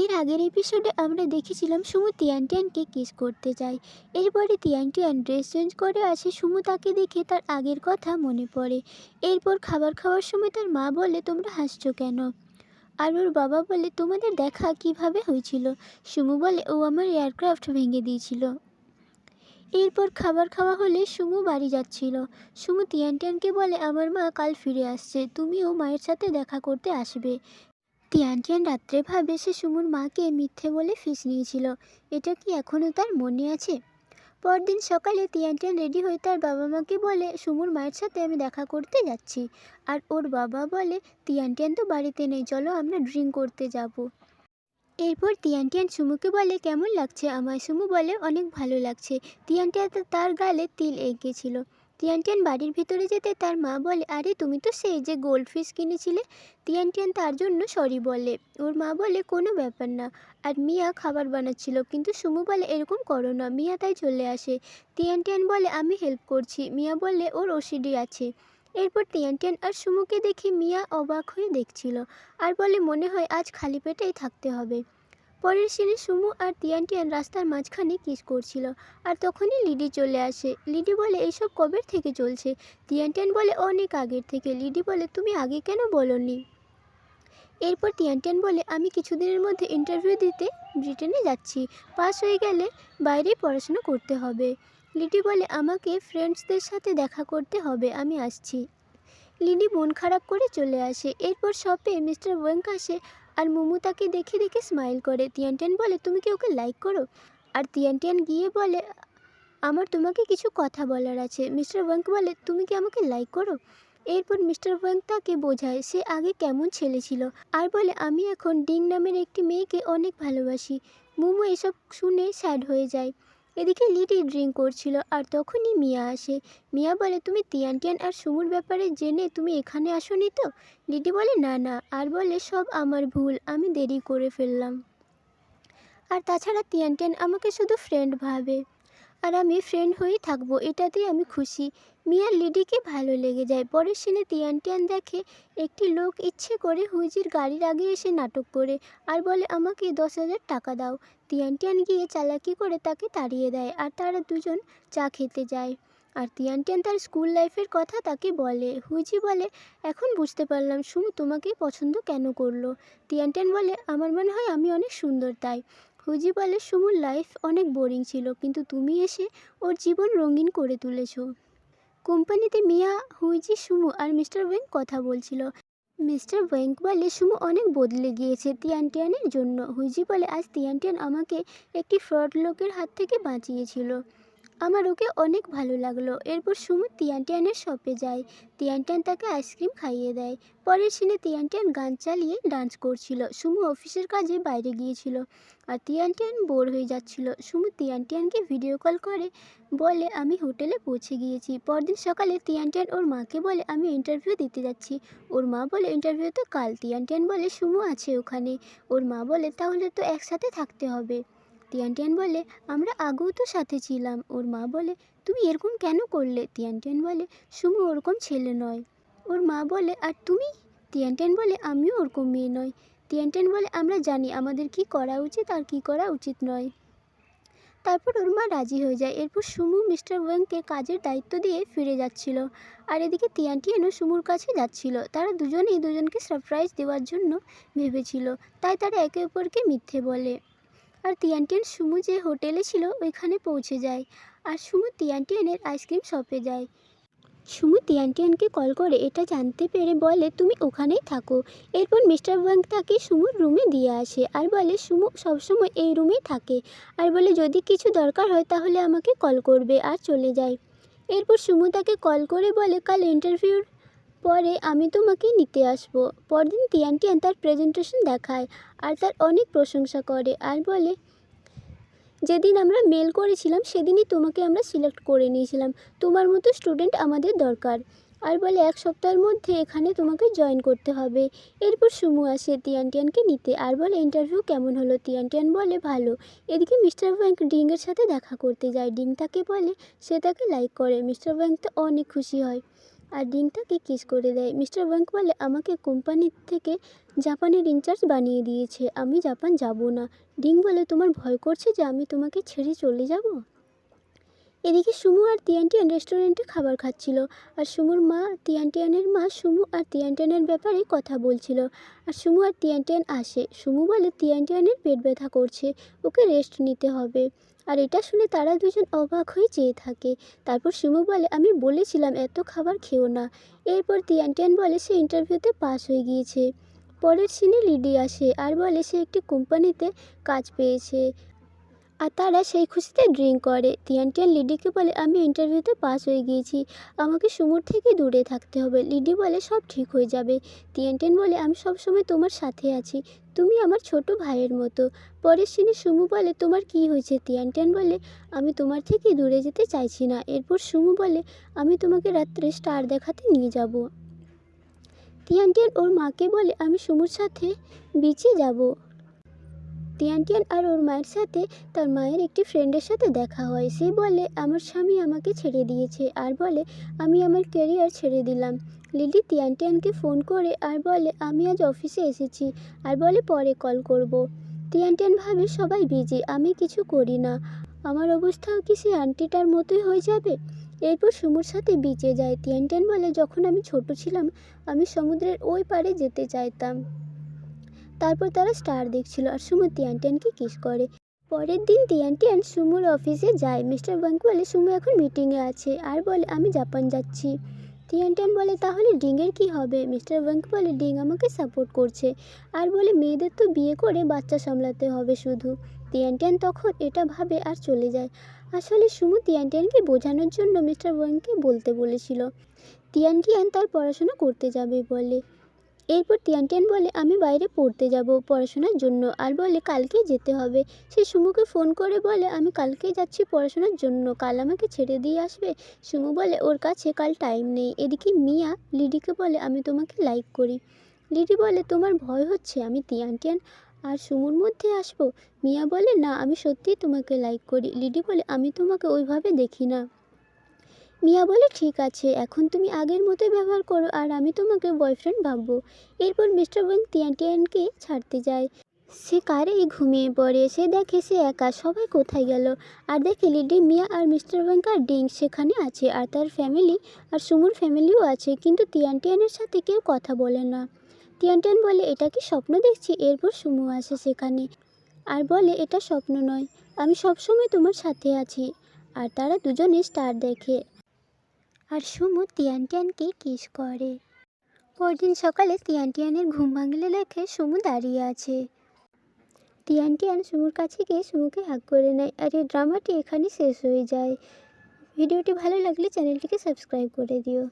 এর আগের এপিসোডে আমরা দেখেছিলাম সুমু তিয়ানটিয়ানকে কিস করতে যায়। এরপরে তিয়ানটিয়ান ড্রেস চেঞ্জ করে আসে, সুমু তাকে দেখে তার আগের কথা মনে পড়ে। এরপর খাবার খাওয়ার সময় তার মা বলে, তোমরা হাসছো কেন? আর ওর বাবা বলে, তোমাদের দেখা কিভাবে হয়েছিল? সুমু বলে, ও আমার এয়ারক্রাফট ভেঙে দিয়েছিল। এরপর খাবার খাওয়া হলে সুমু বাড়ি যাচ্ছিল। সুমু তিয়ানটিয়ানকে বলে, আমার মা কাল ফিরে আসছে, তুমিও মায়ের সাথে দেখা করতে আসবে। তিয়ানটিয়ান রাত্রে ভাবে সে সুমুর মাকে মিথ্যে বলে ফিস নিয়েছিল। এটা কি এখনও তার মনে আছে? পরদিন সকালে তিয়ানটিয়ান রেডি হয়ে তার বাবা মাকে বলে, সুমুর মায়ের সাথে আমি দেখা করতে যাচ্ছি। আর ওর বাবা বলে, তিয়ানটিয়ান তো বাড়িতে নেই, চলো আমরা ড্রিঙ্ক করতে যাব। এরপর তিয়ানটিয়ান সুমুকে বলে, কেমন লাগছে আমায়? সুমু বলে, অনেক ভালো লাগছে। তিয়ানটিয়ান তার গালে তিল এঁকেছিল। তিয়ানটিয়ান বাড়ির ভিতরে যেতে তার মা বলে, আরে তুমি তো সেই যে গোল্ড ফিশ কিনেছিলে। তিয়ানটিয়ান তার জন্য সরি বলে। ওর মা বলে, কোনো ব্যাপার না। আর মিয়া খাবার বানাচ্ছিল, কিন্তু সুমু বলে, এরকম করো না। মিয়া তাই চলে আসে। তিয়ানটিয়ান বলে, আমি হেল্প করছি। মিয়া বলে, ওর ওসিডি আছে। এরপর তিয়ানটিয়ান আর সুমুকে দেখে মিয়া অবাক হয়ে দেখছিল আর বলে, মনে হয় আজ খালি পেটেই থাকতে হবে। পরের সিনে সুমু আর তিয়ানটিয়ান রাস্তার মাঝখানে কিস করছিল, আর তখনই লিডি চলে আসে। লিডি বলে, এইসব কবের থেকে চলছে? তিয়ানটিয়ান বলে, অনেক আগের থেকে। লিডি বলে, তুমি আগে কেন বলনি? এরপর তিয়ানটিয়ান বলে, আমি কিছুদিনের মধ্যে ইন্টারভিউ দিতে ব্রিটেনে যাচ্ছি, পাস হয়ে গেলে বাইরে পড়াশোনা করতে হবে। লিডি বলে, আমাকে ফ্রেন্ডসদের সাথে দেখা করতে হবে, আমি আসছি। লিডি মন খারাপ করে চলে আসে। এরপর শপে মিস্টার ওয়েঙ্ক আসে আর মোমো তাকে দেখে দেখে স্মাইল করে। তিয়ানটিয়ান বলে, তুমি কি ওকে লাইক করো? আর তিয়ানটিয়ান গিয়ে বলে, আমার তোমাকে কিছু কথা বলার আছে। মিস্টার ওয়েঙ্ক বলে, তুমি কি আমাকে লাইক করো? এরপর মিস্টার ওয়েঙ্ক তাকে বোঝায় সে আগে কেমন ছেলে ছিল, আর বলে, আমি এখন ডিং নামের একটি মেয়েকে অনেক ভালোবাসি। মোমো এসব শুনে স্যাড হয়ে যায়। এদিকে লিডি ড্রিঙ্ক করছিল আর তখনই মিয়া আসে। মিয়া বলে, তুমি তিয়ানটিয়ান আর সুমুর ব্যাপারে জেনে তুমি এখানে আসোনি তো? লিডি বলে, না না, আর বলে, সব আমার ভুল, আমি দেরি করে ফেললাম। আর তাছাড়া তিয়ানটিয়ান আমাকে শুধু ফ্রেন্ড ভাবে, আর আমি ফ্রেন্ড হয়েই থাকবো, এটাতেই আমি খুশি। মিয়ার লিডিকে ভালো লেগে যায়। পরের সিনে তিয়ানটিয়ান দেখে একটি লোক ইচ্ছে করে হুইজির গাড়ির আগে এসে নাটক করে আর বলে, আমাকে 10,000 টাকা দাও। তিয়ানটিয়ান গিয়ে চালাকি করে তাকে তাড়িয়ে দেয় আর তারা দুজন চা খেতে যায়। আর তিয়ানটিয়ান তার স্কুল লাইফের কথা তাকে বলে। হুইজি বলে, এখন বুঝতে পারলাম সুমু তোমাকে পছন্দ কেন করলো। তিয়ানটিয়ান বলে, আমার মনে হয় আমি অনেক সুন্দর তাই। হুইজি বলে, সুমুর লাইফ অনেক বোরিং ছিল, কিন্তু তুমি এসে ওর জীবন রঙিন করে তুলেছো। কোম্পানিতে মিয়া, হুইজি, সুমু আর মিস্টার ওয়েঙ্ক কথা বলছিল। মিস্টার ওয়েঙ্ক বলে, সুমু অনেক বদলে গিয়েছে তিয়ানটিয়ানের জন্য। হুইজি বলে, আজ তিয়ানটিয়ান আমাকে একটি ফ্রড লোকের হাত থেকে বাঁচিয়েছিল, আমার ওকে অনেক ভালো লাগলো। এরপর সুমু তিয়ানটিয়ানের শপে যায়। তিয়ানটিয়ান তাকে আইসক্রিম খাইয়ে দেয়। পরের সিনে তিয়ানটিয়ান গান চালিয়ে ডান্স করছিল। সুমু অফিসের কাজে বাইরে গিয়েছিল আর তিয়ানটিয়ান বোর হয়ে যাচ্ছিল। সুমু তিয়ানটিয়ানকে ভিডিও কল করে বলে, আমি হোটেলে পৌঁছে গিয়েছি। পরদিন সকালে তিয়ানটিয়ান ওর মাকে বলে, আমি ইন্টারভিউ দিতে যাচ্ছি। ওর মা বলে, ইন্টারভিউ তো কাল। তিয়ানটিয়ান বলে, সুমু আছে ওখানে। ওর মা বলে, তাহলে তো একসাথে থাকতে হবে। তিয়ানটিয়ান বলে, আমরা আগেও তো সাথে ছিলাম। ওর মা বলে, তুমি এরকম কেন করলে? তিয়ানটিয়ান বলে, সুমু ওরকম ছেলে নয়। ওর মা বলে, আর তুমি? তিয়ানটিয়ান বলে, আমিও ওরকম মেয়ে নয়। তিয়ানটিয়ান বলে, আমরা জানি আমাদের কি করা উচিত আর কি করা উচিত নয়। তারপর ওর মা রাজি হয়ে যায়। এরপর সুমু মিস্টার ওয়েংকে কাজের দায়িত্ব দিয়ে ফিরে যাচ্ছিল, আর এদিকে তিয়ানটিয়ানও সুমুর কাছে যাচ্ছিল। তারা দুজনেই দুজনকে সারপ্রাইজ দেওয়ার জন্য ভেবেছিল, তাই তারা একে অপরকে মিথ্যে বলে। আর তিয়ানটিয়ান সুমু যে হোটেলে ছিল ওইখানে পৌঁছে যায়, আর সুমু তিয়ানটিয়ানের আইসক্রিম শপে যায়। সুমু তিয়ানটিয়ানকে কল করে এটা জানতে পেরে বলে, তুমি ওখানেই থাকো। এরপর মিস্টার ওয়াং তাকে সুমুর রুমে দিয়ে আসে আর বলে, সুমু সবসময় এই রুমেই থাকে, আর বলে, যদি কিছু দরকার হয় তাহলে আমাকে কল করবে, আর চলে যায়। এরপর সুমু তাকে কল করে বলে, কাল ইন্টারভিউর পরে আমি তোমাকে নিতে আসবো। পরদিন তিয়ানটিয়ান তার প্রেজেন্টেশন দেখায় আর তার অনেক প্রশংসা করে আর বলে, যেদিন আমরা মেল করেছিলাম সেদিনই তোমাকে আমরা সিলেক্ট করে নিয়েছিলাম, তোমার মতো স্টুডেন্ট আমাদের দরকার। আর বলে, 1 সপ্তাহের মধ্যে এখানে তোমাকে জয়েন করতে হবে। এরপর সুমু আসে তিয়ানটিয়ানকে নিতে আর বলে, ইন্টারভিউ কেমন হলো? তিয়ানটিয়ান বলে, ভালো। এদিকে মিস্টার ওয়াংক ডিংয়ের সাথে দেখা করতে যায়। ডিং তাকে বলে সে তাকে লাইক করে। মিস্টার ওয়াংক তো অনেক খুশি হয়। আর ডিংটাকে কিস করে দেয়। মিস্টার ওয়াং বলে, আমাকে কোম্পানি থেকে জাপানের ইনচার্জ বানিয়ে দিয়েছে, আমি জাপান যাব না। ডিং বলে, তোমার ভয় করছে যে আমি তোমাকে ছেড়ে চলে যাব? এদিকে সুমু আর তিয়ানটিয়ান রেস্টুরেন্টে খাবার খাচ্ছিল, আর সুমুর মা তিয়ানটিয়ানের মা সুমু আর তিয়ানটিয়ানের ব্যাপারে কথা বলছিল। আর সুমু আর তিয়ানটিয়ান আসে। সুমু বলে, তিয়ানটিয়ানের পেট ব্যথা করছে, ওকে রেস্ট নিতে হবে। আর এটা শুনে তারা দুজন অবাক হয়ে চেয়ে থাকে। তারপর সুমু বলে, আমি বলেছিলাম এত খাবার খেও না। এরপর তিয়ানটিয়ান বলে সে ইন্টারভিউতে পাস হয়ে গিয়েছে। পরের সিনে লিডি আসে আর বলে সে একটি কোম্পানিতে কাজ পেয়েছে, আর তারা সেই খুশিতে ড্রিঙ্ক করে। তিয়ানটিয়ান লিডিকে বলে, আমি ইন্টারভিউতে পাস হয়ে গিয়েছি, আমাকে সুমুর থেকে দূরে থাকতে হবে। লিডি বলে, সব ঠিক হয়ে যাবে। তিয়ানটিয়ান বলে, আমি সবসময় তোমার সাথে আছি, তুমি আমার ছোট ভাইয়ের মতো। পরের সিনে সুমু বলে, তোমার কি হয়েছে? তিয়ানটিয়ান বলে, আমি তোমার থেকে দূরে যেতে চাইছি না। এরপর সুমু বলে, আমি তোমাকে রাত্রে স্টার দেখাতে নিয়ে যাব। তিয়ানটিয়ান ওর মাকে বলে, আমি সুমুর সাথে বিচে যাব। তিয়ানটিয়ান আর ওর মায়ের সাথে তার মায়ের একটি ফ্রেন্ডের সাথে দেখা হয়। সে বলে, আমার স্বামী আমাকে ছেড়ে দিয়েছে, আর বলে আমি আমার ক্যারিয়ার ছেড়ে দিলাম। লিলি তিয়ানটিয়ানকে ফোন করে আর বলে, আমি আজ অফিসে এসেছি, আর বলে পরে কল করব। তিয়ানটিয়ান ভাবে সবাই বিজি, আমি কিছু করি না, আমার অবস্থাও কি সেই আন্টিটার মতোই হয়ে যাবে। এরপর সুমুর সাথে বিচে যায়। তিয়ানটিয়ান বলে, যখন আমি ছোট ছিলাম আমি সমুদ্রের ওই পারে যেতে চাইতাম। তারপর তারা স্টার দেখছিল, আর সুমু তিয়ানটিয়ানকে কিস করে। পরের দিন তিয়ানটিয়ান সুমুর অফিসে যায়। মিস্টার ওয়াং বলে, সুমু এখন মিটিংয়ে আছে, আর বলে আমি জাপান যাচ্ছি। তিয়ানটিয়ান বলে, তাহলে ডিংয়ের কি হবে? মিস্টার ওয়াং বলে, ডিং আমাকে সাপোর্ট করছে, আর বলে মেয়েদের তো বিয়ে করে বাচ্চা সামলাতে হবে শুধু। তিয়ানটিয়ান তখন এটা ভাবে আর চলে যায়। আসলে সুমু তিয়ানটিয়ানকে বোঝানোর জন্য মিস্টার ওয়াংকে বলতে বলেছিল। তিয়ানটিয়ান তার পড়াশোনা করতে যাবে বলে। এরপর তিয়ানটিয়ান বলে, আমি বাইরে পড়তে যাব পড়াশোনার জন্য, আর বলে কালকেই যেতে হবে। সে সুমুকে ফোন করে বলে, আমি কালকেই যাচ্ছি পড়াশোনার জন্য, কাল আমাকে ছেড়ে দিয়ে আসবে। সুমু বলে ওর কাছে কাল টাইম নেই। এদিকে মিয়া লিডিকে বলে, আমি তোমাকে লাইক করি। লিডি বলে, তোমার ভয় হচ্ছে আমি তিয়ানটিয়ান আর সুমুর মধ্যে আসবো? মিয়া বলে, না, আমি সত্যিই তোমাকে লাইক করি। লিডি বলে, আমি তোমাকে ওইভাবে দেখি না। মিয়া বলে, ঠিক আছে, এখন তুমি আগের মতোই ব্যবহার করো, আর আমি তোমাকে বয়ফ্রেন্ড ভাববো। এরপর মিস্টার ওয়াং তিয়ানটিয়ানকে ছাড়তে যায়। সে কারেই ঘুমিয়ে পড়ে। সে দেখে সে একা, সবাই কোথায় গেল। আর দেখে লিডি, মিয়া আর মিস্টার ওয়াং আর ডিং সেখানে আছে, আর তার ফ্যামিলি আর সুমুর ফ্যামিলিও আছে, কিন্তু তিয়ানটিয়ানের সাথে কেউ কথা বলে না। তিয়ানটিয়ান বলে, এটা কি স্বপ্ন দেখছি? এরপর সুমু আসে সেখানে আর বলে, এটা স্বপ্ন নয়, আমি সবসময় তোমার সাথে আছি। আর তারা দুজনে স্টার দেখে, আর সুমু তিয়ানটিয়ানকে কিস করে। পরদিন সকালে তিয়ানটিয়ানের ঘুম ভাঙলে দেখে সুমু দাঁড়িয়ে আছে। তিয়ানটিয়ান সুমুর কাছে গিয়ে সুমুকে হাগ করে নেয়, আর এই ড্রামাটি এখানে শেষ হয়ে যায়। ভিডিওটি ভালো লাগলে চ্যানেলটিকে সাবস্ক্রাইব করে দিও।